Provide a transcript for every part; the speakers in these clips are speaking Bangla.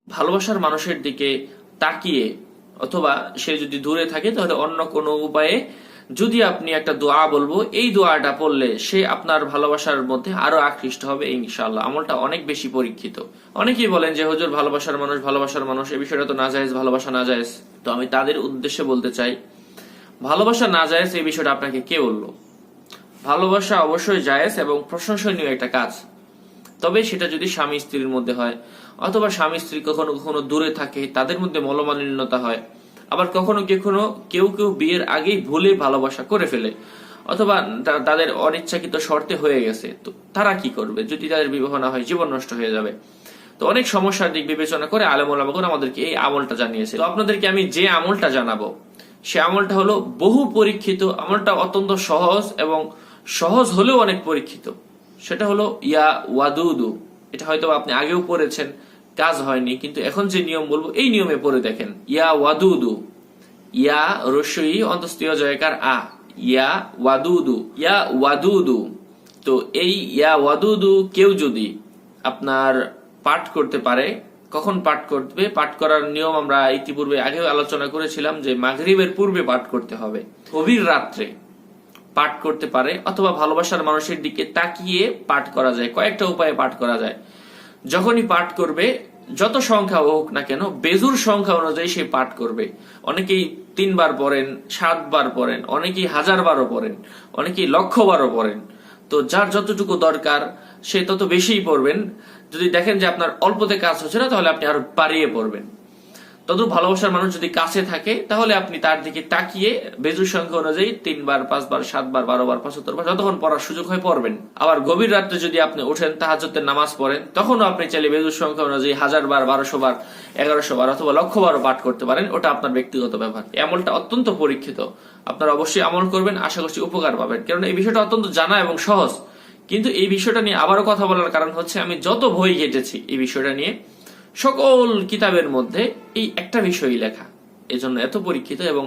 ভালোবাসার মানুষের দিকে তাকিয়ে অথবা সে যদি দূরে থাকে তাহলে অন্য কোনো উপায়ে যদি আপনি একটা দোয়া বলবো, এই দোয়াটা পড়লে সে আপনার ভালোবাসার মধ্যে আরো আকৃষ্ট হবে ইনশাআল্লাহ। আমলটা অনেক বেশি পরীক্ষিত। অনেকেই বলেন যে হুজুর ভালোবাসার মানুষ এই বিষয়টা তো নাজায়েজ, ভালোবাসা নাজায়েজ। তো আমি তাদের উদ্দেশ্যে বলতে চাই, ভালোবাসা নাজায়েজ এই বিষয়টা আপনাকে কে বললো? ভালোবাসা অবশ্যই জায়েজ এবং প্রশংসনীয় একটা কাজ, তবে সেটা যদি স্বামী স্ত্রীর মধ্যে হয় অথবা স্বামী স্ত্রী কখনো কখনো দূরে থাকে, তাদের মধ্যে মনোমালিন্যতা হয়, আবার কখনো কখনো কেউ কেউ বিয়ের আগেই ভুলে ভালোবাসা করে ফেলে অথবা তাদের অনিচ্ছাকৃত শর্তে হয়ে গেছে, তো তারা কি করবে? যদি তাদের বিবাহ না হয় জীবন নষ্ট হয়ে যাবে। তো অনেক সমস্যার দিক বিবেচনা করে আলেম ওলামাগণ আমাদেরকে এই আমলটা জানিয়েছে। তো আপনাদেরকে আমি যে আমলটা জানাবো সে আমলটা হলো বহু পরীক্ষিত, আমলটা অত্যন্ত সহজ এবং সহজ হলেও অনেক পরীক্ষিত। সেটা হলো ইয়া ওয়াদুদু। এটা হয়তো আপনি আগেও পড়েছেন, কাজ হয়নি, কিন্তু এখন যে নিয়ম বলবো এই নিয়মে পড়ে দেখেন। ইয়া ওয়াদুদু, ইয়া রস্যই অন্তস্থীয় জয়কার আ, ইয়া ওয়াদুদু, ইয়া ওয়াদুদু। তো এই ইয়া ওয়াদুদু কেউ যদি আপনার পাঠ করতে পারে, কখন পাঠ করবে? পাঠ করার নিয়ম আমরা ইতিপূর্বে আগেও আলোচনা করেছিলাম যে মাগরিবের পূর্বে পাঠ করতে হবে, গভীর রাত্রে পাঠ করতে পারে, অথবা ভালোবাসার মানুষের দিকে তাকিয়ে পাঠ করা যায়। কয়েকটা উপায়ে পাঠ করা যায়। যখনই পাঠ করবে, যত সংখ্যা হোক না কেন, বেজুর সংখ্যা অনুযায়ী সে পাঠ করবে। অনেকেই 3 বার পড়েন, 7 বার পড়েন, অনেকেই 1000 বারও পড়েন, অনেকেই 1,000 বারও পড়েন। তো যার যতটুকু দরকার সে তত বেশিই পড়বেন। যদি দেখেন যে আপনার অল্পতে কাজ হচ্ছে না, তাহলে আপনি আরো বাড়িয়ে পড়বেন। তদ্রুপ ভালোবাসার মানুষ যদি কাছে থাকে তাহলে আপনি তার দিকে তাকিয়ে বেজুর সংখ্যা অনুযায়ী 3 বার, 5 বার, 7 বার, 12 বার, 75 বার যতক্ষণ পড়ার সুযোগ হয় পড়বেন। আবার গভীর রাত্রে যদি আপনি ওঠেন, তাহাজ্জুদের নামাজ পড়েন, তখনও আপনি চাইলে বেজুর সংখ্যা অনুযায়ী 1000 বার, 1200 বার, 1100 বার অথবা 1,000 বারও পাঠ করতে পারেন। ওটা আপনার ব্যক্তিগত ব্যাপার। আমলটা অত্যন্ত পরীক্ষিত, আপনারা অবশ্যই আমল করবেন, আশা করছি উপকার পাবেন। কারণ এই বিষয়টা অত্যন্ত জানা এবং সহজ। কিন্তু এই বিষয়টা নিয়ে আবারও কথা বলার কারণ হচ্ছে, আমি যত বই ঘেটেছি এই বিষয়টা নিয়ে, সকল কিতাবের মধ্যে এই একটা বিষয়ই লেখা, এজন্য এত পরীক্ষিত। এবং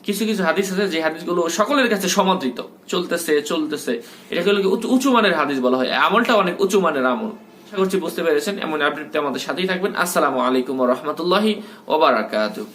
কিছু কিছু হাদিস আছে যে হাদিসগুলো সকলের কাছে সমাদৃত, চলতেছে এটা হলো উঁচু মানের হাদিস বলা হয়। আমলটা অনেক উঁচু মানের আমল। আশা করছি বুঝতে পেরেছেন। এমন আপডেট আমাদের সাথেই থাকবেন। আসসালামু আলাইকুম ওয়া রাহমাতুল্লাহি ওয়া বারাকাতুহু।